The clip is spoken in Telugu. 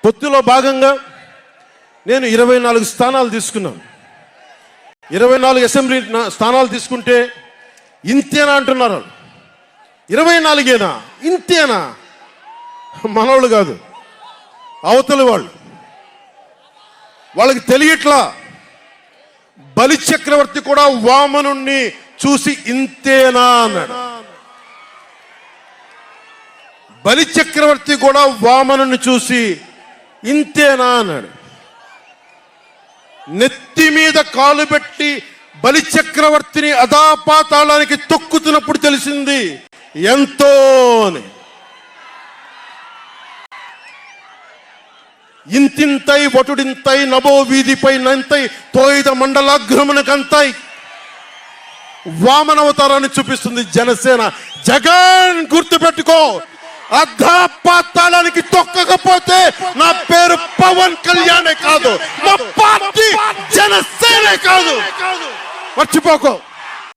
పొత్తులో భాగంగా నేను 24 స్థానాలు తీసుకున్నాను. 24 అసెంబ్లీ స్థానాలు తీసుకుంటే ఇంతేనా అంటున్నారు. 24ఏనా, ఇంతేనా? మనోళ్ళు కాదు, అవతలి వాళ్ళకి తెలియట్లా. బలి చక్రవర్తి కూడా వామనుణ్ణి చూసి ఇంతేనా అన్నాడు. బలి చక్రవర్తి కూడా వామనుని చూసి ఇంతేనా అన్నాడు. నెత్తి మీద కాలు పెట్టి బలి చక్రవర్తిని అధాపాతాళానికి తొక్కుతున్నప్పుడు తెలిసింది ఎంతో అని. ఇంతింతై వటుడింతై నభో వీధిపై నంతై తోయిద మండలాగ్రమునకంతై వామనవతారాన్ని చూపిస్తుంది జనసేన. జగన్ గుర్తుపెట్టుకో, అధాపాతాళానికి తొక్కకపోతే నా పేరు పవన్ కళ్యాణే కాదు, మా పార్టీ జనసేనే కాదు, మర్చిపోకో.